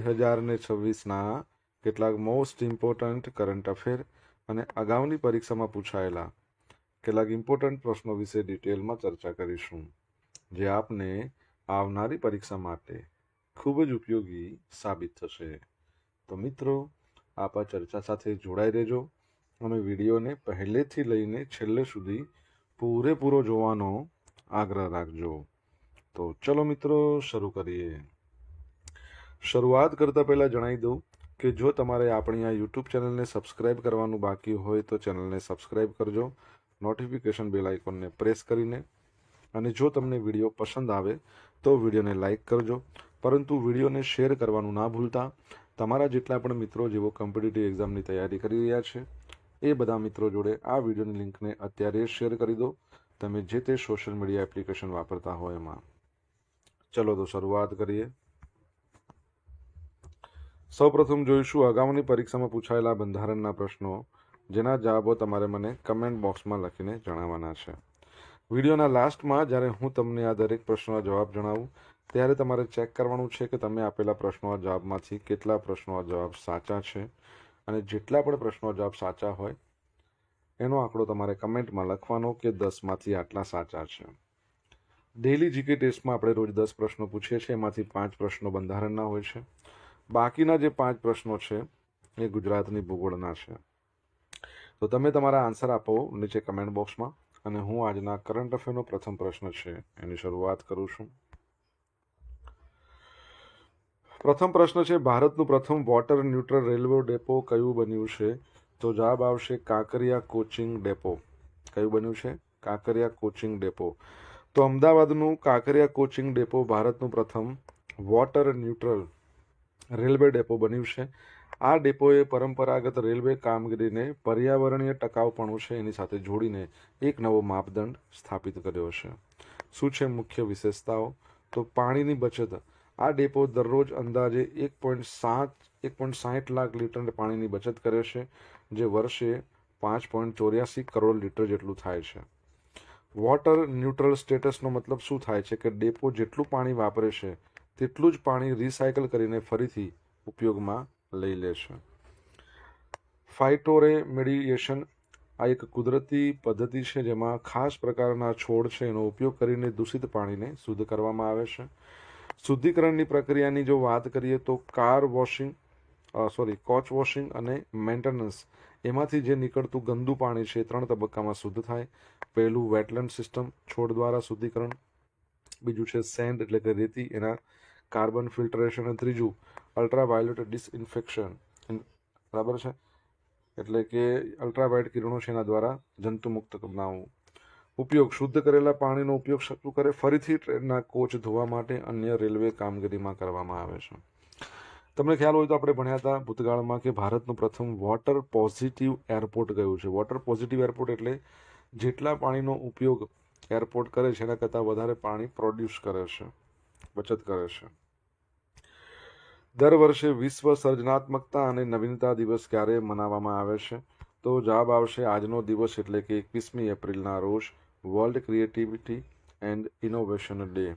2026ના કેટલાક most important current affair અને અગાઉની પરીક્ષામાં પૂછાયેલા કેટલાક ઇમ્પોર્ટન્ટ પ્રશ્નો વિશે ડિટેલમાં ચર્ચા કરીશું, જે આપને આવનારી પરીક્ષા માટે ખૂબ જ ઉપયોગી સાબિત થશે. તો મિત્રો, આપ આ ચર્ચા સાથે જોડાઈ રહેજો અને વિડીયોને પહેલેથી લઈને છેલ્લે સુધી પૂરેપૂરો જોવાનો આગ્રહ રાખજો. તો ચલો મિત્રો, શરૂ કરીએ. શરૂઆત કરતાં પહેલાં જણાવી દઉં કે જો તમારે આપણી આ યુટ્યુબ ચેનલને સબસ્ક્રાઇબ કરવાનું બાકી હોય તો ચેનલને સબસ્ક્રાઇબ કરજો, નોટિફિકેશન બેલ આઇકોનને પ્રેસ કરીને. અને જો તમને વિડીયો પસંદ આવે તો વિડીયોને લાઇક કરજો, પરંતુ વિડીયોને શેર કરવાનું ના ભૂલતા. તમારા જેટલા પણ મિત્રો જેઓ કોમ્પિટિટિવ એક્ઝામની તૈયારી કરી રહ્યા છે એ બધા મિત્રો જોડે આ વિડીયોની લિંકને અત્યારે શેર કરી દો, તમે જે તે સોશિયલ મીડિયા એપ્લિકેશન વાપરતા હોય એમાં. ચલો તો શરૂઆત કરીએ. સૌપ્રથમ જોઈશું અગાઉની પરીક્ષામાં પૂછાયેલા બંધારણના પ્રશ્નો, જેના જવાબો તમારે મને કમેન્ટ બોક્સમાં લખીને જણાવવાના છે. વિડીયોના લાસ્ટમાં જ્યારે હું તમને આ દરેક પ્રશ્નોના જવાબ જણાવું ત્યારે તમારે ચેક કરવાનું છે કે તમે આપેલા પ્રશ્નોના જવાબમાંથી કેટલા પ્રશ્નોના જવાબ સાચા છે, અને જેટલા પણ પ્રશ્નોના જવાબ સાચા હોય એનો આંકડો તમારે કમેન્ટમાં લખવાનો કે 10માંથી આટલા સાચા છે. ડેઇલી જીકે ટેસ્ટમાં આપણે રોજ 10 પ્રશ્નો પૂછીએ છીએ, એમાંથી 5 પ્રશ્નો બંધારણના હોય છે. બાકીના જે 5 પ્રશ્નો છે એ ગુજરાતની ભૂગોળના છે. તો તમે તમારા આન્સર આપો નીચે કમેન્ટ બોક્સમાં, અને હું આજના કરંટ અફેરનો પ્રથમ પ્રશ્ન છે એની શરૂઆત કરું છું. પ્રથમ પ્રશ્ન છે, ભારતનું પ્રથમ વોટર ન્યુટ્રલ રેલવે ડેપો કયું બન્યું છે? તો જવાબ આવશે કાંકરિયા કોચિંગ ડેપો. કયું બન્યું છે? Kankaria coaching depot. તો અમદાવાદનું કાંકરિયા કોચિંગ ડેપો ભારતનું પ્રથમ વોટર ન્યુટ્રલ રેલવે ડેપો બન્યું છે. આ ડેપોએ પરંપરાગત રેલવે કામગીરીને પર્યાવરણીય ટકાઉપણું છે એની સાથે જોડીને એક નવો માપદંડ સ્થાપિત કર્યો છે. શું છે મુખ્ય વિશેષતાઓ? તો પાણીની બચત. આ ડેપો દરરોજ અંદાજે 1.60 લાખ લીટર પાણીની બચત કરે છે, જે વર્ષે 5.84 કરોડ લીટર જેટલું થાય છે. વોટર ન્યુટ્રલ સ્ટેટસનો મતલબ શું થાય છે કે ડેપો જેટલું પાણી વાપરે છે તેટલું જ પાણી રિસાયકલ કરીને ફરીથી ઉપયોગમાં લઈ લે છે. ફાઇટોરેમેડિએશન આ એક કુદરતી પદ્ધતિ છે જેમાં ખાસ પ્રકારના છોડ છે એનો ઉપયોગ કરીને દૂષિત પાણીને શુદ્ધ કરવામાં આવે છે. શુદ્ધિકરણની પ્રક્રિયાની જો વાત કરીએ તો કોચ વોશિંગ અને મેન્ટેનન્સ, એમાંથી જે નીકળતું ગંદુ પાણી છે 3 તબક્કામાં શુદ્ધ થાય. પહેલું વેટલેન્ડ સિસ્ટમ, છોડ દ્વારા શુદ્ધિકરણ. બીજું છે સેન્ડ એટલે કે રેતી, એના કાર્બન ફિલ્ટરેશન. અને ત્રીજું અલ્ટ્રાવાયોલેટ ડિસઇન્ફેક્શન, બરાબર છે, એટલે કે અલ્ટ્રાવાયોલેટ કિરણો છે એના દ્વારા જંતુમુક્ત બનાવવું. ઉપયોગ, શુદ્ધ કરેલા પાણીનો ઉપયોગ શું કરે? ફરીથી ટ્રેનના કોચ ધોવા માટે અન્ય રેલવે કામગીરીમાં કરવામાં આવે છે. તમને ખ્યાલ હોય તો આપણે ભણ્યા હતા ભૂતકાળમાં કે ભારતનું પ્રથમ વોટર પોઝિટિવ એરપોર્ટ કયું છે. વોટર પોઝિટિવ એરપોર્ટ એટલે જેટલા પાણીનો ઉપયોગ એરપોર્ટ કરે છે એના કરતાં વધારે પાણી પ્રોડ્યુસ કરે છે, બચત કરે છે. દર વર્ષે વિશ્વ સર્જનાત્મકતા અને નવીનતા દિવસ ક્યારે મનાવવામાં આવે છે? તો જવાબ આવશે આજનો દિવસ એટલે કે 21મી એપ્રિલના રોજ world creativity and innovation day.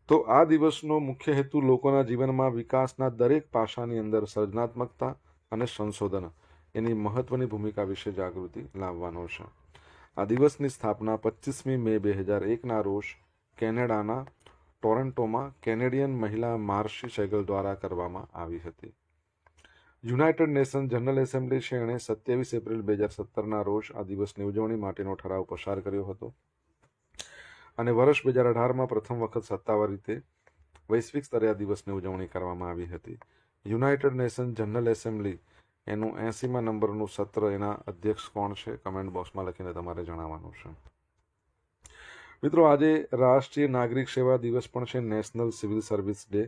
તો આ દિવસનો મુખ્ય હેતુ લોકોના જીવનમાં વિકાસના દરેક પાસાની અંદર સર્જનાત્મકતા અને સંશોધન એની મહત્વની ભૂમિકા વિશે જાગૃતિ લાવવાનો છે. આ દિવસની સ્થાપના 25મી મે 2001ના રોજ કેનેડાના ટોરન્ટોમાં કેનેડિયન મહિલા માર્શી સેગલ દ્વારા કરવામાં આવી હતી. યુનાઇટેડ નેશન જનરલ એસેમ્બલી છે એણે 27 એપ્રિલ 2017ના રોજ આ દિવસની ઉજવણી માટેનો ઠરાવ પસાર કર્યો હતો, અને વર્ષ 2018માં પ્રથમ વખત સત્તાવાર રીતે વૈશ્વિક સ્તરે આ દિવસની ઉજવણી કરવામાં આવી હતી. યુનાઇટેડ નેશન જનરલ એસેમ્બલી એનું 80મા નંબરનું સત્ર, એના અધ્યક્ષ કોણ છે? કમેન્ટ બોક્સમાં લખીને તમારે જણાવવાનું છે. મિત્રો, આજે રાષ્ટ્રીય નાગરિક સેવા દિવસ પણ છે, નેશનલ સિવિલ સર્વિસ ડે.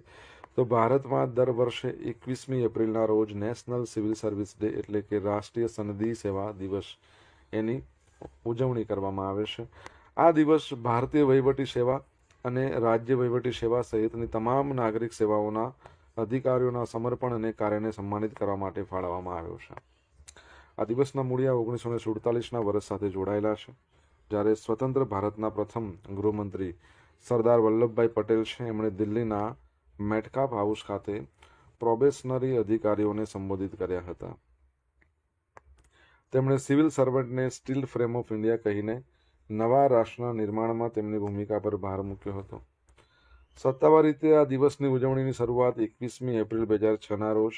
તો ભારતમાં દર વર્ષે 21મી એપ્રિલના રોજ નેશનલ સિવિલ સર્વિસ ડે એટલે કે રાષ્ટ્રીય સનદી સેવા દિવસ એની ઉજવણી કરવામાં આવે છે. આ દિવસ ભારતીય વહીવટી સેવા અને રાજ્ય વહીવટી સેવા સહિતની તમામ નાગરિક સેવાઓના અધિકારીઓના સમર્પણ અને કાર્યને સન્માનિત કરવા માટે ફાળવવામાં આવ્યો છે. આ દિવસના મૂળિયા 1947ના વર્ષ સાથે જોડાયેલા છે, જ્યારે સ્વતંત્ર ભારતના પ્રથમ ગૃહમંત્રી સરદાર વલ્લભભાઈ પટેલ છે એમણે દિલ્હીના મેટકાફ હાઉસ ખાતે પ્રોબેશનરી અધિકારીઓને સંબોધિત કર્યા હતા. તેમણે સિવિલ સર્વન્ટને સ્ટીલ ફ્રેમ ઓફ ઇન્ડિયા કહીને નવા રાષ્ટ્રના નિર્માણમાં તેમની ભૂમિકા પર ભાર મૂક્યો હતો. સત્તાવાર રીતે આ દિવસની ઉજવણીની શરૂઆત 21મી એપ્રિલ 2006ના રોજ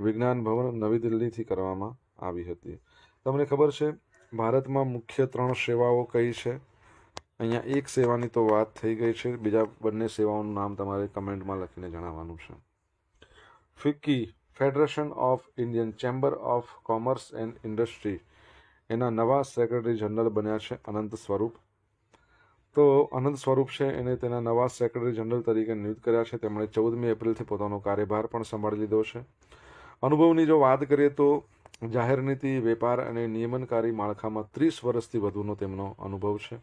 વિજ્ઞાન ભવન નવી દિલ્હીથી કરવામાં આવી હતી. તમને ખબર છે ભારતમાં મુખ્ય 3 સેવાઓ કઈ છે? અહીંયા એક સેવાની તો વાત થઈ ગઈ છે, બીજા બંને સેવાઓનું નામ તમારે કમેન્ટમાં લખીને જણાવવાનું છે. FICCI federation of Indian chamber of commerce and industry એના નવા સેક્રેટરી જનરલ બન્યા છે અનંત સ્વરૂપ. તો અનંત સ્વરૂપ છે એને તેના નવા સેક્રેટરી જનરલ તરીકે નિયુક્ત કર્યા છે. તેમણે 14મી એપ્રિલથી પોતાનો કાર્યભાર પણ સંભાળી લીધો છે. અનુભવની જો વાત કરીએ તો જાહેર નીતિ, વેપાર અને નિયમનકારી માળખામાં 30 વર્ષથી વધુનો તેમનો અનુભવ છે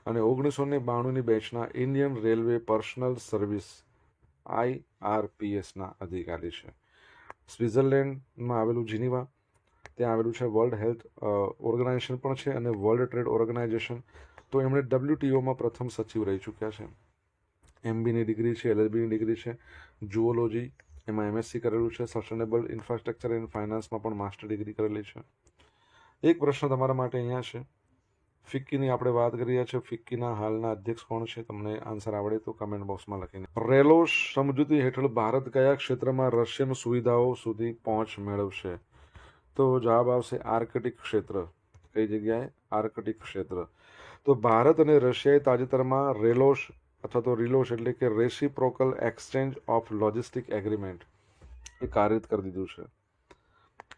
અને 1992ની બેચના ઇન્ડિયન રેલવે પર્સનલ સર્વિસ IRPSના અધિકારી છે. સ્વિટ્ઝરલેન્ડમાં આવેલું જીનીવા, ત્યાં આવેલું છે વર્લ્ડ હેલ્થ ઓર્ગેનાઇઝેશન પણ છે અને વર્લ્ડ ટ્રેડ ઓર્ગેનાઇઝેશન. તો એમણે WTOમાં પ્રથમ સચિવ રહી ચૂક્યા છે. MBની ડિગ્રી છે, LLBની ડિગ્રી છે, જુઓલોજી એમાં MSc કરેલું છે, સસ્ટેનેબલ ઇન્ફ્રાસ્ટ્રક્ચર એન્ડ ફાઇનાન્સમાં પણ માસ્ટર ડિગ્રી કરેલી છે. એક પ્રશ્ન તમારા માટે અહીંયા છે. ફિક્કીની આપણે વાત કરી રહ્યા છીએ. ફિક્કીના હાલના અધ્યક્ષ કોણ છે? તમને આન્સર આવડે તો કમેન્ટ બોક્સમાં લખીને. રેલોસ સમજૂતી હેઠળ ભારત કયા ક્ષેત્રમાં રશિયન સુવિધાઓ સુધી પહોંચ મેળવશે? તો જવાબ આવશે આર્કટિક ક્ષેત્ર. કઈ જગ્યાએ? આર્કટિક ક્ષેત્ર. તો ભારત અને રશિયાએ તાજેતરમાં રેલોસ અથવા તો રિલોસ એટલે કે reciprocal exchange of logistic agreement એ કાર્યરત કરી દીધું છે.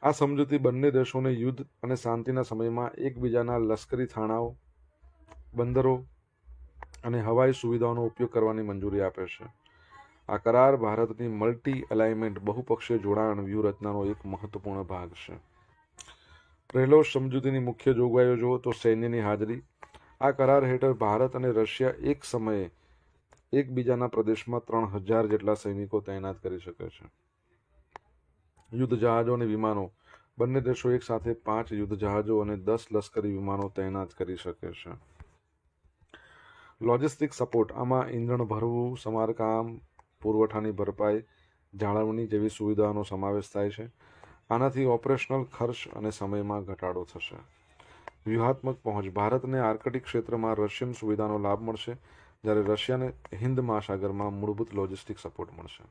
આ સમજૂતી બંને દેશોને યુદ્ધ અને શાંતિના સમયમાં એકબીજાના લશ્કરી થાણાઓ, બંદરો અને હવાઈ સુવિધાઓનો ઉપયોગ કરવાની મંજૂરી આપે છે. આ કરાર ભારતની મલ્ટી અલાઇનમેન્ટ બહુપક્ષીય જોડાણ વ્યૂહરચનાનો એક મહત્વપૂર્ણ ભાગ છે. રેલોસ સમજૂતીની મુખ્ય જોગવાઈઓ જુઓ તો સૈન્યની હાજરી. આ કરાર હેઠળ ભારત અને રશિયા એક સમયે એકબીજાના પ્રદેશમાં 3000 જેટલા સૈનિકો તૈનાત કરી શકે છે. યુદ્ધ જહાજો અને વિમાનો. બંને દેશો એક સાથે 5 યુદ્ધ જહાજો અને 10 લશ્કરી વિમાનો તૈનાત કરી શકે છે. Logistic support. આમાં ઈંધણ ભરવું, સમારકામ, પુરવઠાની ભરપાઈ, જાળવણી જેવી સુવિધાઓનો સમાવેશ થાય છે. આનાથી ઓપરેશનલ ખર્ચ અને સમયમાં ઘટાડો થશે. વ્યૂહાત્મક પહોંચ. ભારતને આર્કટિક ક્ષેત્રમાં રશિયન સુવિધાનો લાભ મળશે, જ્યારે રશિયાને હિન્દ મહાસાગરમાં મૂળભૂત લોજિસ્ટિક સપોર્ટ મળશે.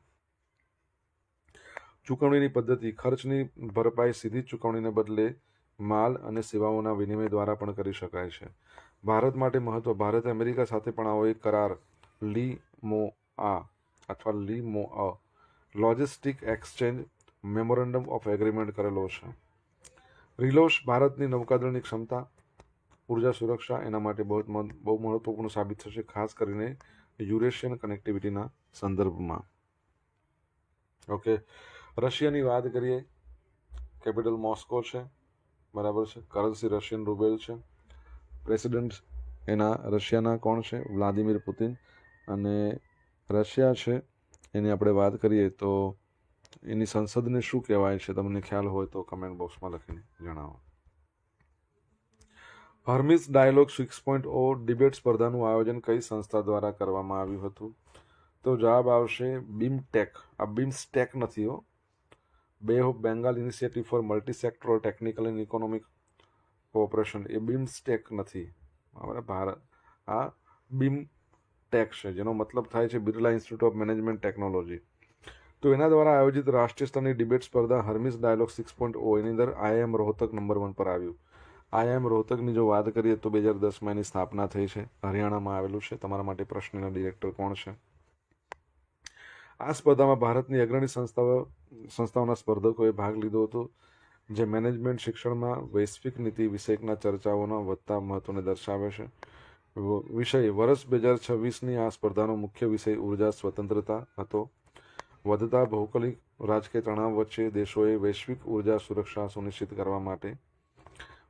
ચૂકવણીની પદ્ધતિ. ખર્ચની ભરપાઈ સીધી ચૂકવણીને બદલે માલ અને સેવાઓના વિનિમય દ્વારા પણ કરી શકાય છે. ભારત માટે મહત્વ. ભારતે અમેરિકા સાથે પણ આવો એક કરાર લીમોઆ અથવા LEMOA logistic exchange memorandum of agreement કરેલો છે. રિલોસ ભારતની નૌકાદળની ક્ષમતા, ઉર્જા સુરક્ષા એના માટે બહુ મહત્વપૂર્ણ સાબિત થશે, ખાસ કરીને યુરેશિયન કનેક્ટિવિટીના સંદર્ભમાં. ઓકે, રશિયાની વાત કરીએ. કેપિટલ મોસ્કો છે, બરાબર છે. કરન્સી રશિયન રૂબેલ છે. પ્રેસિડેન્ટ એના રશિયાના કોણ છે? Vladimir Putin. અને રશિયા છે એની આપણે વાત કરીએ તો એની સંસદને શું કહેવાય છે? તમને ખ્યાલ હોય તો કમેન્ટ બોક્સમાં લખીને જણાવો. હર્મિસ ડાયલોગ 6.0 ડિબેટ સ્પર્ધાનું આયોજન કઈ સંસ્થા દ્વારા કરવામાં આવ્યું હતું? તો જવાબ આવશે બીમટેક. આ બીમસ્ટેક નથી હો. બે of Bengal initiative four multi sectoral technical and economic cooperation. A BIMSTEC નથી. ભારત આ બીમટેક છે, જેનો મતલબ થાય છે Birla institute of management technology. તો એના દ્વારા આયોજિત રાષ્ટ્રીય સ્તરની ડિબેટ સ્પર્ધા હર્મિસ ડાયલોગ 6.0 એની અંદર IIM રોહતક નંબર 1 પર આવ્યું. IIM રોહતકની જો વાત કરીએ તો 2010માં એની સ્થાપના થઈ છે. હરિયાણામાં આવેલું છે. તમારા માટે પ્રશ્નના ડિરેક્ટર કોણ છે? આ સ્પર્ધામાં ભારતની અગ્રણી સંસ્થાઓના સ્પર્ધકોએ ભાગ લીધો હતો, જે મેનેજમેન્ટ શિક્ષણમાં વૈશ્વિક નીતિ વિષયકના ચર્ચાઓના વધતા મહત્વને દર્શાવે છે. વિષય વર્ષ 2026ની આ સ્પર્ધાનો મુખ્ય વિષય ઉર્જા સ્વતંત્રતા હતો. વધતા ભૌગોલિક રાજકીય તણાવ વચ્ચે દેશોએ વૈશ્વિક ઉર્જા સુરક્ષા સુનિશ્ચિત કરવા માટે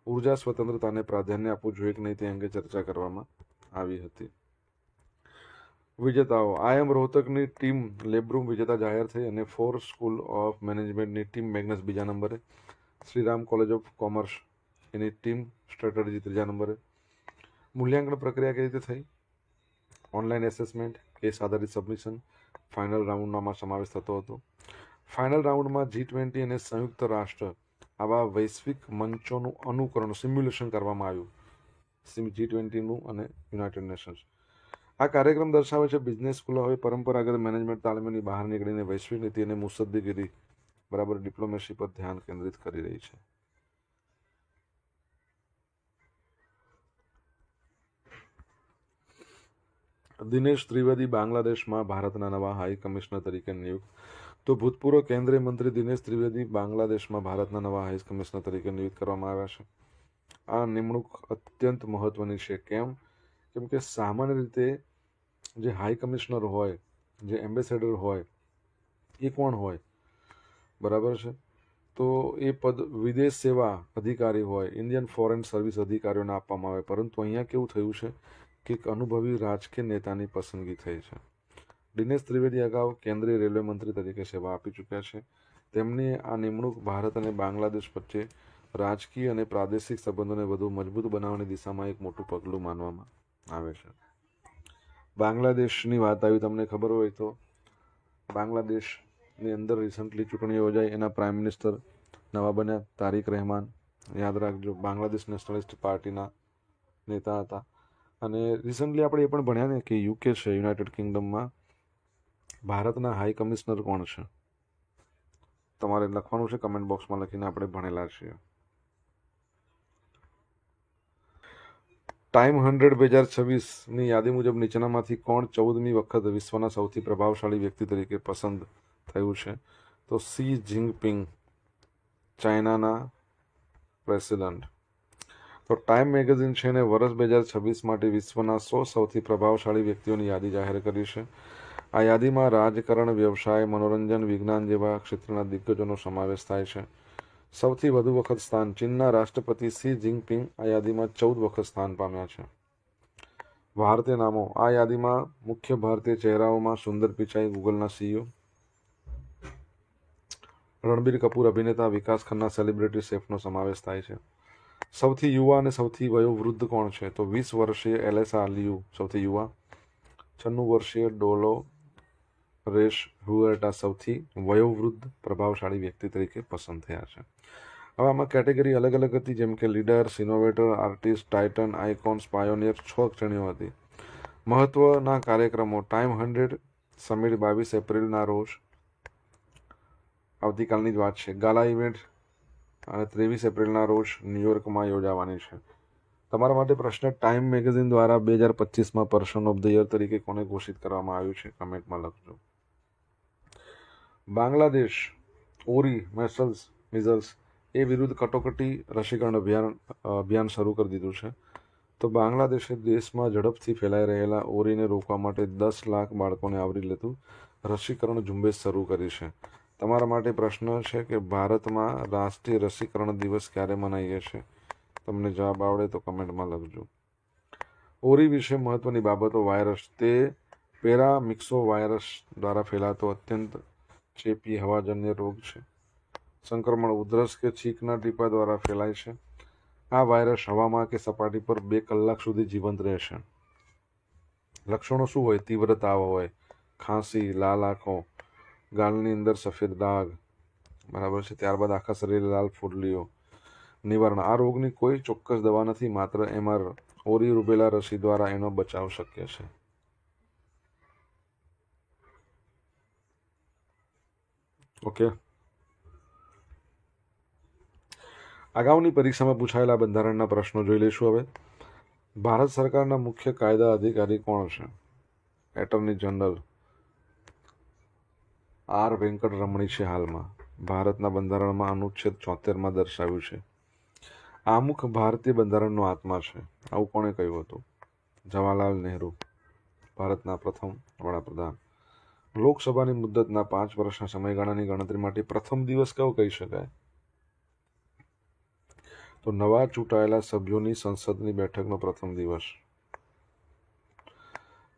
ઉર્જા સ્વતંત્રતાને પ્રાધાન્ય આપવું જોઈએ કે નહીં તે અંગે ચર્ચા કરવામાં આવી હતી. વિજેતાઓ. IIM રોહતકની ટીમ લેબરૂમ વિજેતા જાહેર થઈ અને ફોર સ્કૂલ ઓફ મેનેજમેન્ટની ટીમ મેગ્નસ બીજા નંબરે, Shriram college of commerce any team strategy ત્રીજા નંબરે. મૂલ્યાંકન પ્રક્રિયા કઈ રીતે થઈ? ઓનલાઈન એસેસમેન્ટ, કેસ આધારિત સબમિશન, ફાઇનલ રાઉન્ડમાં સમાવેશ થતો હતો. ફાઇનલ રાઉન્ડમાં G20 અને સંયુક્ત રાષ્ટ્ર આવા વૈશ્વિક મંચોનું અનુકરણ સિમ્યુલેશન કરવામાં આવ્યું, G20નું અને યુનાઇટેડ નેશન્સ. આ કાર્યક્રમ દર્શાવે છે બિઝનેસ સ્કૂલો હવે પરંપરાગત મેનેજમેન્ટ તાલીમની બહાર નીકળીને વૈશ્વિક નીતિ અને મુસદ્દીગીરી બરાબર ડિપ્લોમેસી પર ધ્યાન કેન્દ્રિત કરી રહી છે. દિનેશ ત્રિવેદી બાંગ્લાદેશમાં ભારતના નવા હાઈ કમિશનર તરીકે નિયુક્ત. તો ભૂતપૂર્વ કેન્દ્રીય મંત્રી દિનેશ ત્રિવેદી બાંગ્લાદેશમાં ભારતના નવા હાઈ કમિશનર તરીકે નિયુક્ત કરવામાં આવ્યા છે. આ નિમણૂક અત્યંત મહત્વની છે. કેમ કે સામાન્ય રીતે જે હાઈ કમિશનર હોય, જે એમ્બેસેડર હોય, એ કોણ હોય? બરાબર છે. તો એ પદ વિદેશ સેવા અધિકારી હોય, ઇન્ડિયન ફોરેન સર્વિસ અધિકારીઓને આપવામાં આવે. પરંતુ અહીંયા કેવું થયું છે કે એક અનુભવી રાજકીય નેતાની પસંદગી થઈ છે. દિનેશ ત્રિવેદી અગાઉ કેન્દ્રીય રેલવે મંત્રી તરીકે સેવા આપી ચૂક્યા છે. તેમની આ નિમણૂક ભારત અને બાંગ્લાદેશ વચ્ચે રાજકીય અને પ્રાદેશિક સંબંધોને વધુ મજબૂત બનાવવાની દિશામાં એક મોટું પગલું માનવામાં આવે છે. બાંગ્લાદેશની વાત આવી, તમને ખબર હોય તો બાંગ્લાદેશની અંદર રિસન્ટલી ચૂંટણીઓ યોજાઈ. એના પ્રાઇમ મિનિસ્ટર નવા બન્યા તારિક રહેમાન. યાદ રાખજો, બાંગ્લાદેશ નેશનલિસ્ટ પાર્ટીના નેતા હતા. અને રિસન્ટલી આપણે એ પણ ભણ્યા ને કે યુકે છે, યુનાઇટેડ કિંગડમમાં ભારતના હાઈ કમિશનર કોણ છે? તમારે લખવાનું છે, કમેન્ટ બોક્સમાં લખીને. આપણે ભણેલા છીએ. ટાઈમ 100 2026ની યાદી મુજબ નીચેનામાંથી કોણ 14મી વખત વિશ્વના સૌથી પ્રભાવશાળી વ્યક્તિ તરીકે પસંદ થયું છે? તો શી જિનપિંગ, ચાઇનાના પ્રેસિડન્ટ. તો ટાઈમ મેગેઝિન છે ને વર્ષ 2026 માટે વિશ્વના 100 સૌથી પ્રભાવશાળી વ્યક્તિઓની યાદી જાહેર કરી છે. આ યાદીમાં રાજકારણ, વ્યવસાય, મનોરંજન, વિજ્ઞાન જેવા ક્ષેત્રના દિગ્ગજોનો સમાવેશ થાય છે. સૌથી વધુ વખત સ્થાન ચીનના રાષ્ટ્રપતિ શી જિનપિંગ આ યાદીમાં 14 વખત સ્થાન પામ્યા છે. ભારતીય નામો આ યાદીમાં મુખ્ય ભારતીય ચહેરાઓમાં સુંદર પિચાઈ ગૂગલના CEO, રણબીર કપૂર અભિનેતા, વિકાસ ખન્ના સેલિબ્રિટી શેફનો સમાવેશ થાય છે. સૌથી યુવા અને સૌથી વયોવૃદ્ધ કોણ છે? તો 20 વર્ષીય એલેસા લિયુ સૌથી યુવા, 96 વર્ષીય ડોલો રેશ હુએર્ટા સૌથી વયોવૃદ્ધ પ્રભાવશાળી વ્યક્તિ તરીકે પસંદ થયા છે. હવે આમાં કેટેગરી અલગ અલગ હતી, જેમ કે leaders, innovator, artist, Titan, icons, pioneer, 6 શ્રેણીઓ હતી. મહત્વના કાર્યક્રમો ટાઈમ 100 સમિટ 22 એપ્રિલના રોજ, આવતીકાલની જ વાત છે. ગાલા ઇવેન્ટ અને 23 એપ્રિલના રોજ ન્યુયોર્કમાં યોજાવાની છે. તમારા માટે પ્રશ્ન, ટાઈમ મેગેઝિન દ્વારા 2025માં પર્સન ઓફ ધ યર તરીકે કોને ઘોષિત કરવામાં આવ્યું છે? કમેન્ટમાં લખજો. બાંગ્લાદેશ ઓરી મિઝલ્સ એ વિરુદ્ધ કટોકટી રસીકરણ અભિયાન શરૂ કરી દીધું છે. તો બાંગ્લાદેશે દેશમાં ઝડપથી ફેલાઈ રહેલા ઓરીને રોકવા માટે 10 લાખ બાળકોને આવરી લેતું રસીકરણ ઝુંબેશ શરૂ કરી છે. તમારા માટે પ્રશ્ન છે કે ભારતમાં રાષ્ટ્રીય રસીકરણ દિવસ ક્યારે મનાઈએ છે? તમને જવાબ આવડે તો કમેન્ટમાં લખજો. ઓરી વિશે મહત્વની બાબતો. વાયરસ તે પેરામિક્સો વાયરસ દ્વારા ફેલાતો અત્યંત ચેપી હવાજન્ય રોગ છે. સંક્રમણ ઉધરસ કે છીંકના ટીપા દ્વારા ફેલાય છે. આ વાયરસ હવામાં કે સપાટી પર 2 કલાક સુધી જીવંત રહેશે. લક્ષણો શું હોય? તીવ્ર તાવ હોય, ખાંસી, લાલ આંખો, ગાલની અંદર સફેદ ડાઘ, બરાબર છે. ત્યારબાદ આખા શરીરે લાલ ફૂડલીઓ. નિવારણ આ રોગની કોઈ ચોક્કસ દવા નથી, માત્ર MR ઓરી રૂબેલા રસી દ્વારા એનો બચાવ શક્ય છે. ઓકે, અગાઉની પરીક્ષામાં પૂછાયેલા બંધારણના પ્રશ્નો જોઈ લઈશું. હવે ભારત સરકારના મુખ્ય કાયદા અધિકારી કોણ છે? એટર્ની જનરલ R વેંકટરમણી છે. હાલમાં ભારતના બંધારણમાં અનુચ્છેદ 74માં દર્શાવ્યું છે. આમુખ ભારતીય બંધારણનો આત્મા છે. આવું કોણે કહ્યું હતું? જવાહરલાલ નહેરુ, ભારતના પ્રથમ વડાપ્રધાન. લોકસભાની મુદ્દતના 5 વર્ષના સમયગાળાની ગણતરી માટે પ્રથમ દિવસ કયો કહી શકાય? તો નવા ચૂંટાયેલા સભ્યોની સંસદની બેઠકનો પ્રથમ દિવસ.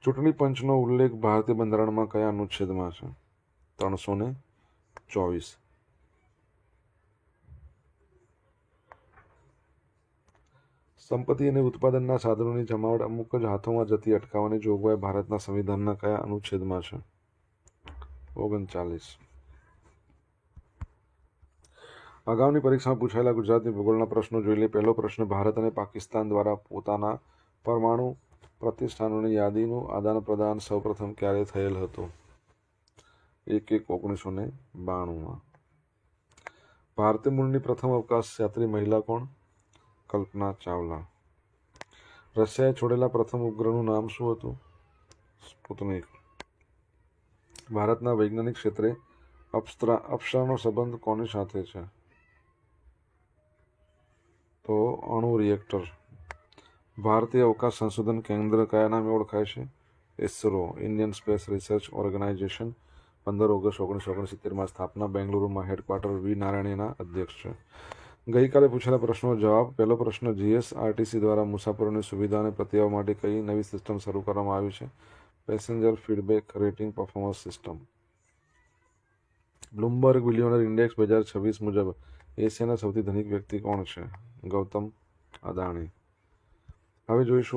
ચૂંટણી પંચનો ઉલ્લેખ ભારતીય બંધારણમાં કયા અનુચ્છેદમાં છે? 324. સંપત્તિ અને ઉત્પાદનના સાધનોની જમાવટ અમુક જ હાથોમાં જતી અટકાવવાની જોગવાઈ ભારતના સંવિધાનના કયા અનુચ્છેદમાં છે? 39. અગાઉની પરીક્ષામાં પૂછાયેલા ગુજરાતી ભૂગોળના પ્રશ્નો જોઈ લે. પહેલો પ્રશ્ન, ભારત અને પાકિસ્તાન દ્વારા પોતાના પરમાણુ પ્રતિષ્ઠાનોની યાદીનું આદાન પ્રદાન સૌપ્રથમ ક્યારે થયેલ હતું? 1/1/1992. ભારતીય મૂળની પ્રથમ અવકાશ યાત્રી મહિલા કોણ? કલ્પના ચાવલા. રશિયાએ છોડેલા પ્રથમ ઉપગ્રહનું નામ શું હતું? સ્પુતનિક. ભારતના વૈજ્ઞાનિક ક્ષેત્રે અપ્સરાનો સંબંધ કોની સાથે છે? તો અણુ રિએક્ટર. ભારતીય અવકાશ સંશોધન કેન્દ્ર કયા નામે ઓળખાય છે? ISRO, Indian space research organisation. 15 August 1969 સ્થાપના. બેંગલુરુમાં હેડક્વાર્ટર. વી નારાયણના અધ્યક્ષ છે. ગઈકાલે પૂછેલા પ્રશ્નનો જવાબ. પહેલો પ્રશ્ન, જીએસઆરટીસી દ્વારા મુસાફરોની સુવિધા અને પ્રતિભાવ માટે કઈ નવી સિસ્ટમ શરૂ કરવામાં આવી છે? Passenger feedback rating performance system. Bloomberg billionaire index 2026 મુજબ એશિયાના સૌથી ધનિક વ્યક્તિ કોણ છે? ગૌતમ અદાણી. હવે જોઈશું